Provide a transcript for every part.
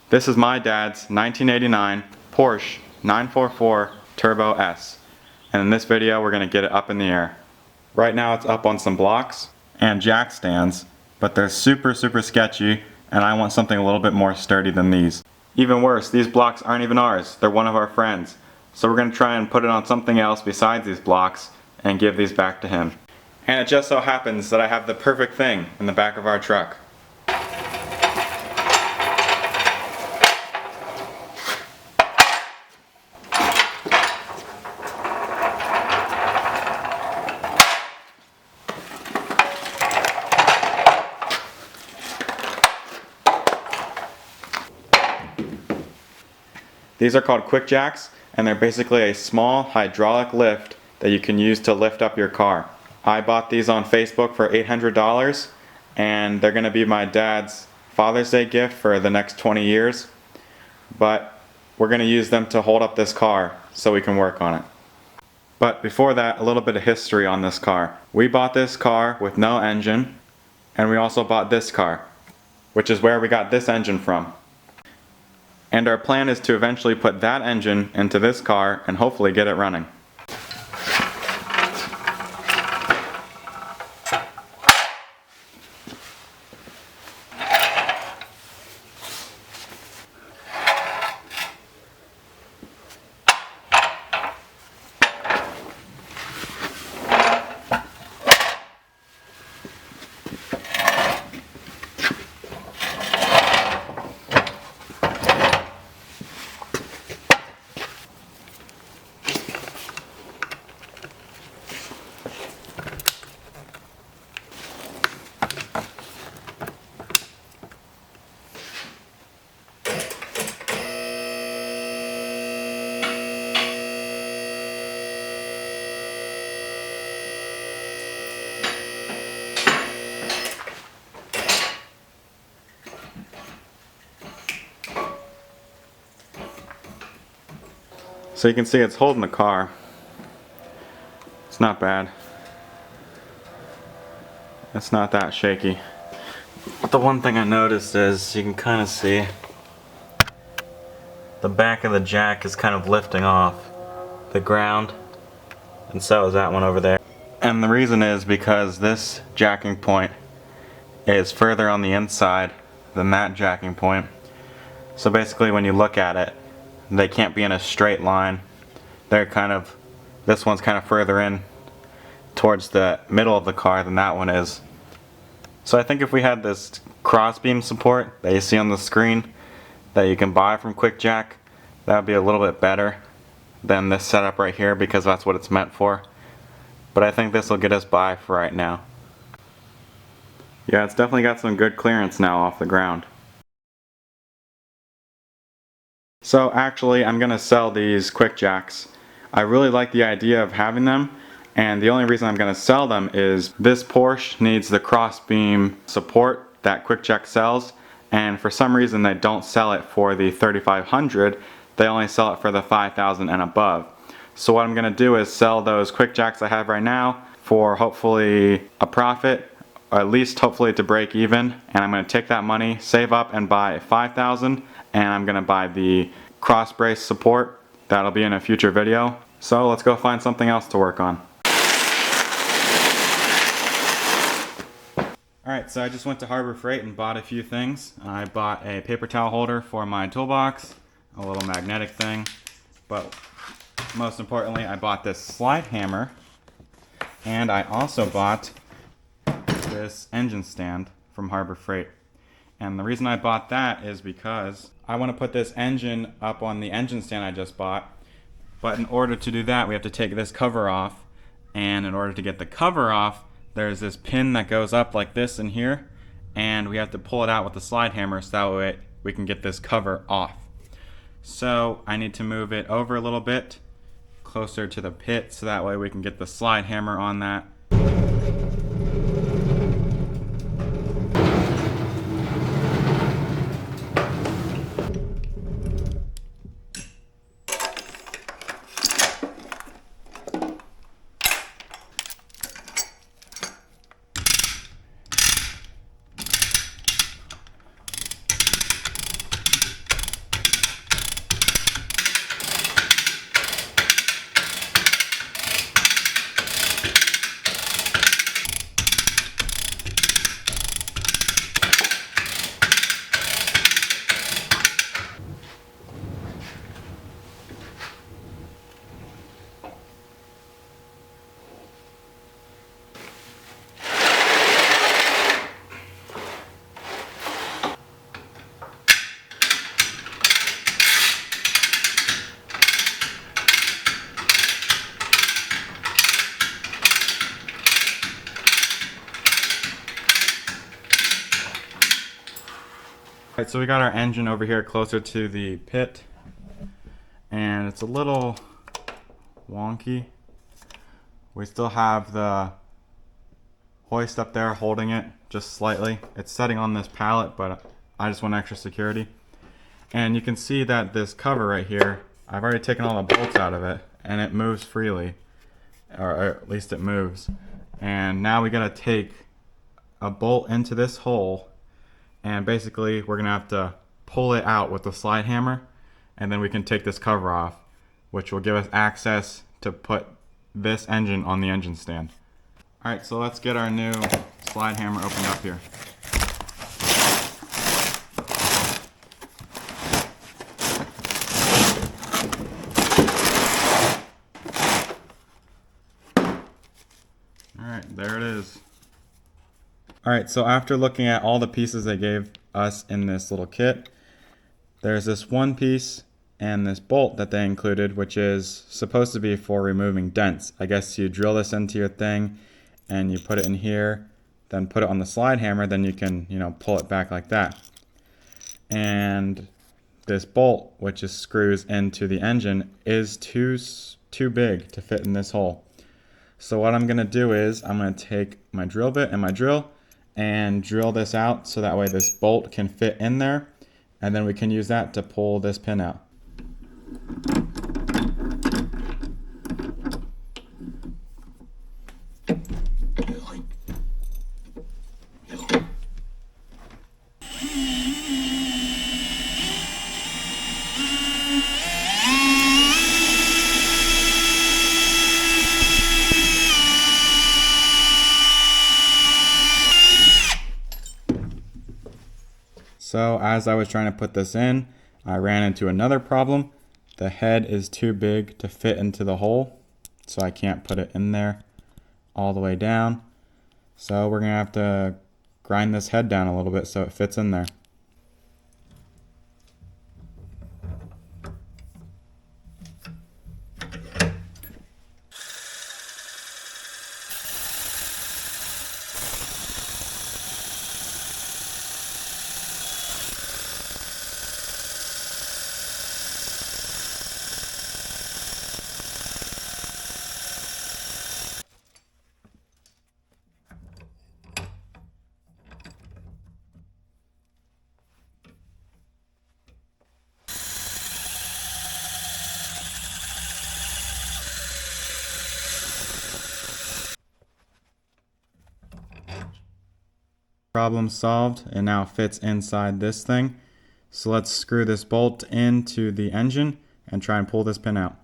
This is my dad's 1989 Porsche 944 Turbo S. And in this video we're going to get it up in the air. Right now it's up on some blocks and jack stands, but they're super sketchy and I want something a little bit more sturdy than these. Even worse, these blocks aren't even ours, they're one of our friends. So we're going to try and put it on something else besides these blocks and give these back to him. And it just so happens that I have the perfect thing in the back of our truck. These are called quick jacks, and they're basically a small hydraulic lift that you can use to lift up your car. I bought these on Facebook for $800, and they're going to be my dad's Father's Day gift for the next 20 years. But we're going to use them to hold up this car so we can work on it. But before that, a little bit of history on this car. We bought this car with no engine, and we also bought this car, which is where we got this engine from. And our plan is to eventually put that engine into this car and hopefully get it running. So you can see it's holding the car. It's not bad. It's not that shaky. But the one thing I noticed is you can kind of see the back of the jack is kind of lifting off the ground, and so is that one over there. And the reason is because this jacking point is further on the inside than that jacking point. So basically when you look at it, they can't be in a straight line. This one's kind of further in towards the middle of the car than that one is. So I think if we had this crossbeam support that you see on the screen that you can buy from Quick Jack, that would be a little bit better than this setup right here, because that's what it's meant for. But I think this will get us by for right now. Yeah, it's definitely got some good clearance now off the ground. So actually I'm going to sell these quick jacks. I really like the idea of having them, and the only reason I'm going to sell them is this Porsche needs the crossbeam support that Quick Jack sells, and for some reason they don't sell it for the 3500, they only sell it for the 5000 and above. So what I'm going to do is sell those quick jacks I have right now for hopefully a profit, or at least hopefully to break even, and I'm going to take that money, save up, and buy a 5000, and I'm going to buy the cross brace support. That'll be in a future video. So let's go find something else to work on. Alright, so I just went to Harbor Freight and bought a few things. I bought a paper towel holder for my toolbox, a little magnetic thing, but most importantly I bought this slide hammer, and I also bought this engine stand from Harbor Freight. And the reason I bought that is because I want to put this engine up on the engine stand I just bought, but in order to do that we have to take this cover off, and in order to get the cover off there's this pin that goes up like this in here, and we have to pull it out with the slide hammer so that way we can get this cover off. So I need to move it over a little bit closer to the pit so that way we can get the slide hammer on that. Alright, so we got our engine over here closer to the pit, and it's a little wonky. We still have the hoist up there holding it just slightly. It's setting on this pallet, but I just want extra security. And you can see that this cover right here, I've already taken all the bolts out of it, and it moves freely, or at least it moves. And now we gotta take a bolt into this hole, and basically we're gonna have to pull it out with the slide hammer, and then we can take this cover off, which will give us access to put this engine on the engine stand. Alright, so let's get our new slide hammer opened up here. Alright, there it is. Alright, so after looking at all the pieces they gave us in this little kit, there's this one piece and this bolt that they included, which is supposed to be for removing dents. I guess you drill this into your thing and you put it in here, then put it on the slide hammer, then you can, pull it back like that. And this bolt, which is screws into the engine, is too big to fit in this hole. So what I'm gonna do is I'm gonna take my drill bit and my drill and drill this out so that way this bolt can fit in there, and then we can use that to pull this pin out. So as I was trying to put this in, I ran into another problem. The head is too big to fit into the hole, so I can't put it in there all the way down. So we're gonna have to grind this head down a little bit so it fits in there. Problem solved, and now fits inside this thing. So let's screw this bolt into the engine and try and pull this pin out.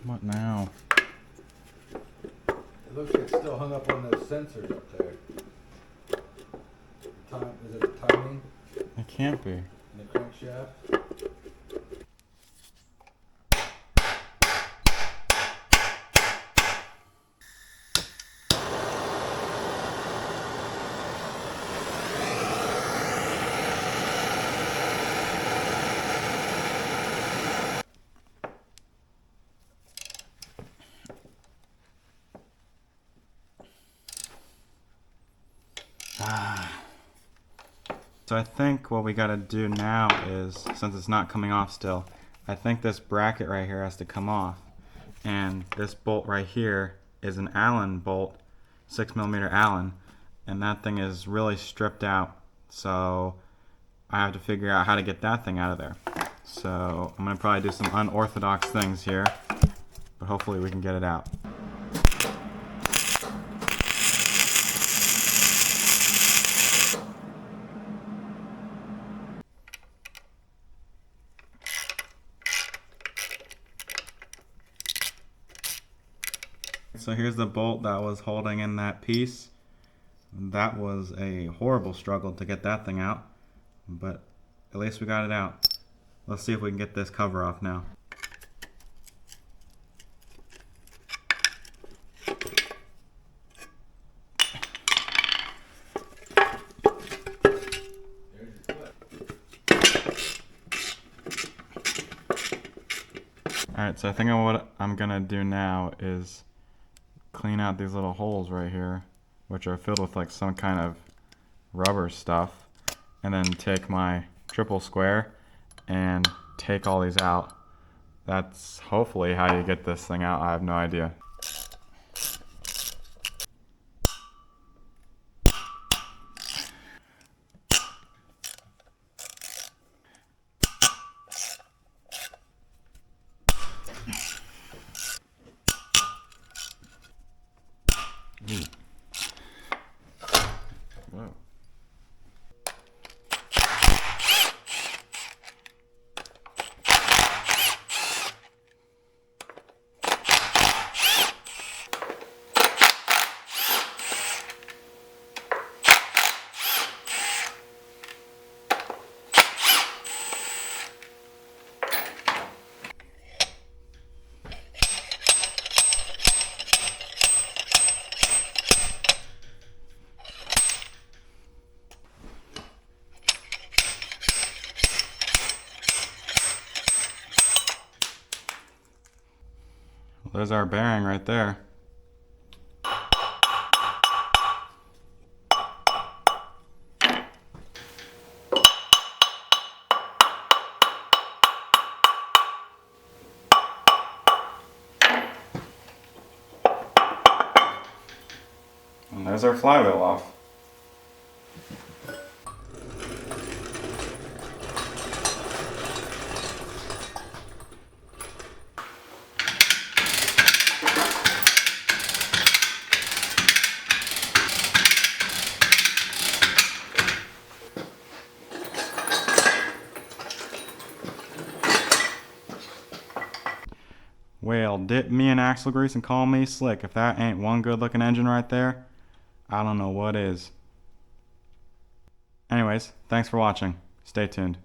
What now? It looks like it's still hung up on those sensors up there. Is it the timing? It can't be. And the crankshaft? So I think what we gotta do now is, since it's not coming off still, I think this bracket right here has to come off. And this bolt right here is an Allen bolt, 6mm Allen, and that thing is really stripped out. So I have to figure out how to get that thing out of there. So I'm gonna probably do some unorthodox things here, but hopefully we can get it out. So here's the bolt that was holding in that piece. That was a horrible struggle to get that thing out, but at least we got it out. Let's see if we can get this cover off now. Alright, so I think what I'm gonna do now is clean out these little holes right here, which are filled with like some kind of rubber stuff, and then take my triple square and take all these out. That's hopefully how you get this thing out. I have no idea. Whoa. Well, there's our bearing right there. And there's our flywheel off. Well, dip me in axle grease and call me slick. If that ain't one good looking engine right there, I don't know what is. Anyways, thanks for watching. Stay tuned.